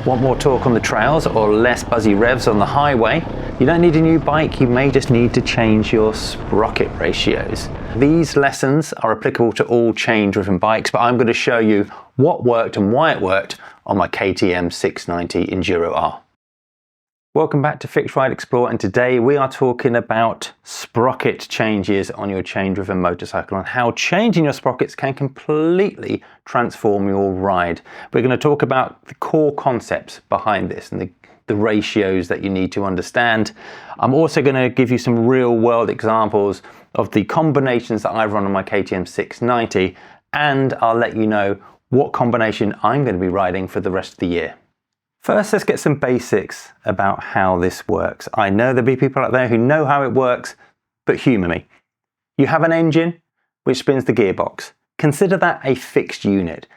Want more torque on the trails or less buzzy revs on the highway? You don't need a new bike, you may just need to change your sprocket ratios. These lessons are applicable to all chain-driven bikes, but I'm going to show you what worked and why it worked on my KTM 690 Enduro R. Welcome back to FixRideExplore, and today we are talking about sprocket changes on your chain-driven motorcycle and how changing your sprockets can completely transform your ride. We're going to talk about the core concepts behind this and the ratios that you need to understand. I'm also going to give you some real-world examples of the combinations that I run on my KTM 690, and I'll let you know what combination I'm going to be riding for the rest of the year. First, let's get some basics about how this works. I know there'll be people out there who know how it works, but humour me. You have an engine which spins the gearbox. Consider that a fixed unit.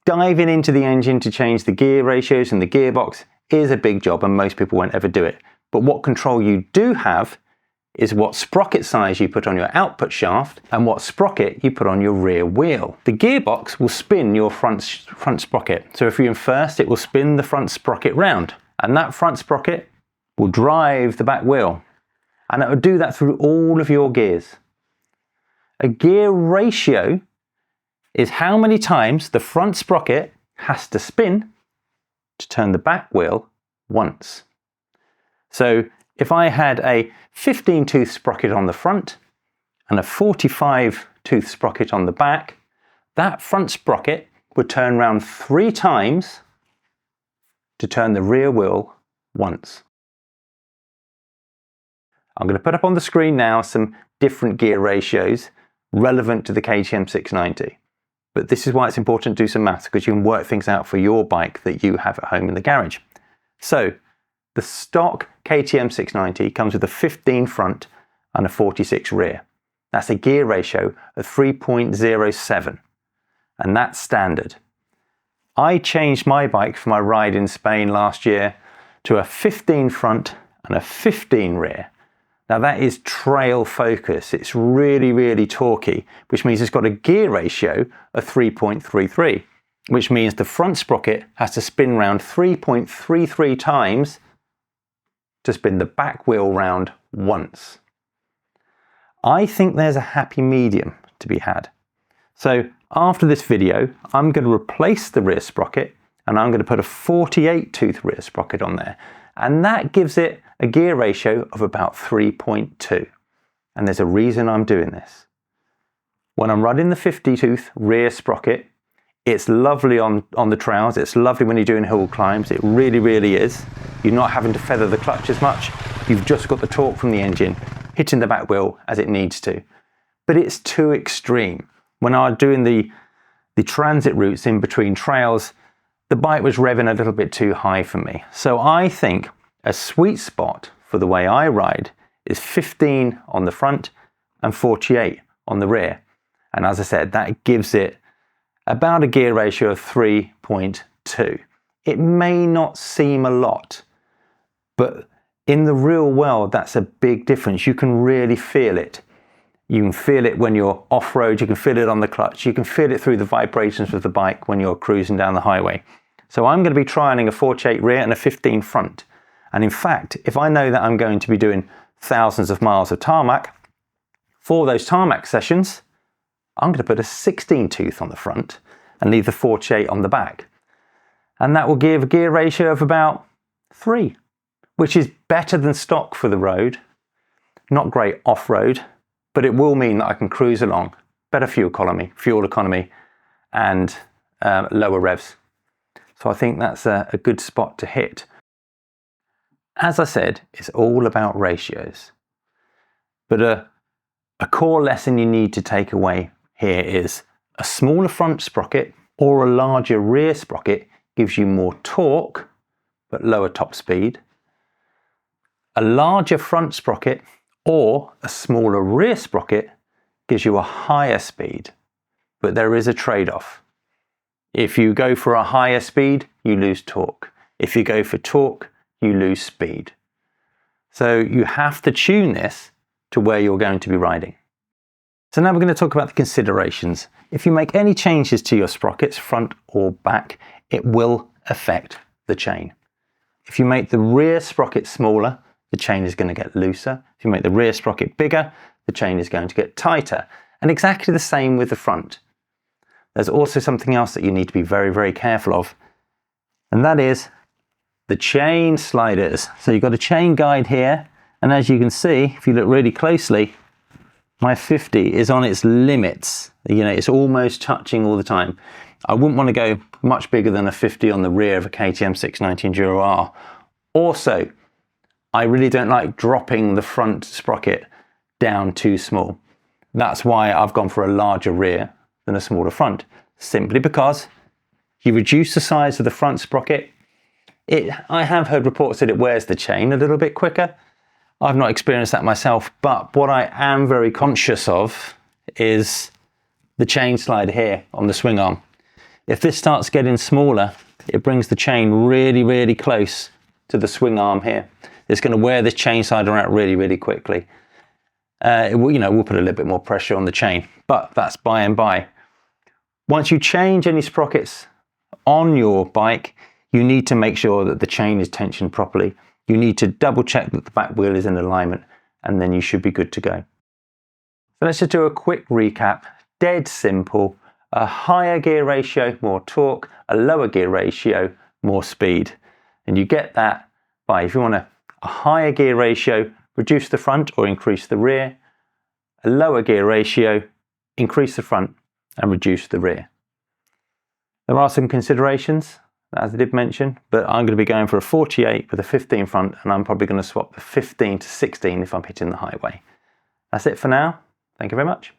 Diving into the engine to change the gear ratios and the gearbox is a big job, and most people won't ever do it. But what control you do have is what sprocket size you put on your output shaft and what sprocket you put on your rear wheel. The gearbox will spin your front sprocket. So if you're in first, it will spin the front sprocket round, and that front sprocket will drive the back wheel. And it will do that through all of your gears. A gear ratio is how many times the front sprocket has to spin to turn the back wheel once. So if I had a 15-tooth sprocket on the front and a 45-tooth sprocket on the back, that front sprocket would turn around 3 times to turn the rear wheel once. I'm going to put up on the screen now some different gear ratios relevant to the KTM 690. But this is why it's important to do some maths, because you can work things out for your bike that you have at home in the garage. So the stock KTM 690 comes with a 15 front and a 46 rear. That's a gear ratio of 3.07, and that's standard. I changed my bike for my ride in Spain last year to a 15 front and a 15 rear. Now that is trail focus. It's really, really torquey, which means it's got a gear ratio of 3.33, which means the front sprocket has to spin round 3.33 times to spin the back wheel round once. I think there's a happy medium to be had. So after this video, I'm going to replace the rear sprocket and I'm going to put a 48-tooth rear sprocket on there. And that gives it a gear ratio of about 3.2. And there's a reason I'm doing this. When I'm running the 50-tooth rear sprocket, it's lovely on the trails. It's lovely when you're doing hill climbs. It really, really is. You're not having to feather the clutch as much. You've just got the torque from the engine hitting the back wheel as it needs to. But it's too extreme. When I was doing the transit routes in between trails, the bike was revving a little bit too high for me. So I think a sweet spot for the way I ride is 15 on the front and 48 on the rear. And as I said, that gives it about a gear ratio of 3.2. It may not seem a lot, but in the real world, that's a big difference. You can really feel it. You can feel it when you're off-road, you can feel it on the clutch, you can feel it through the vibrations of the bike when you're cruising down the highway. So I'm going to be trialing a 48 rear and a 15 front. And in fact, if I know that I'm going to be doing thousands of miles of tarmac, for those tarmac sessions, I'm going to put a 16-tooth on the front and leave the 48 on the back. And that will give a gear ratio of about 3, which is better than stock for the road. Not great off-road, but it will mean that I can cruise along. Better fuel economy, and lower revs. So I think that's a good spot to hit. As I said, it's all about ratios. But a core lesson you need to take away here is a smaller front sprocket or a larger rear sprocket gives you more torque, but lower top speed. A larger front sprocket or a smaller rear sprocket gives you a higher speed, but there is a trade-off. If you go for a higher speed, you lose torque. If you go for torque, you lose speed. So you have to tune this to where you're going to be riding. So now we're going to talk about the considerations. If you make any changes to your sprockets, front or back, it will affect the chain. If you make the rear sprocket smaller, the chain is going to get looser. If you make the rear sprocket bigger, the chain is going to get tighter. And exactly the same with the front. There's also something else that you need to be very, very careful of, and that is the chain sliders. So you've got a chain guide here, and as you can see, if you look really closely, my 50 is on its limits. You know, it's almost touching all the time. I wouldn't want to go much bigger than a 50 on the rear of a KTM 690 Enduro R. Also, I really don't like dropping the front sprocket down too small. That's why I've gone for a larger rear than a smaller front, simply because you reduce the size of the front sprocket. I have heard reports that it wears the chain a little bit quicker. I've not experienced that myself, but what I am very conscious of is the chain slider here on the swing arm. If this starts getting smaller, it brings the chain really, really close to the swing arm here. It's going to wear this chain slider out really, really quickly. It will, we'll put a little bit more pressure on the chain, but that's by and by. Once you change any sprockets on your bike, you need to make sure that the chain is tensioned properly. You need to double check that the back wheel is in alignment, and then you should be good to go. So let's just do a quick recap. Dead simple. A higher gear ratio, more torque. A lower gear ratio, more speed. And you get that by, if you want a higher gear ratio, reduce the front or increase the rear. A lower gear ratio, increase the front and reduce the rear. There are some considerations, as I did mention, but I'm going to be going for a 48 with a 15 front, and I'm probably going to swap the 15 to 16 if I'm hitting the highway. That's it for now. Thank you very much.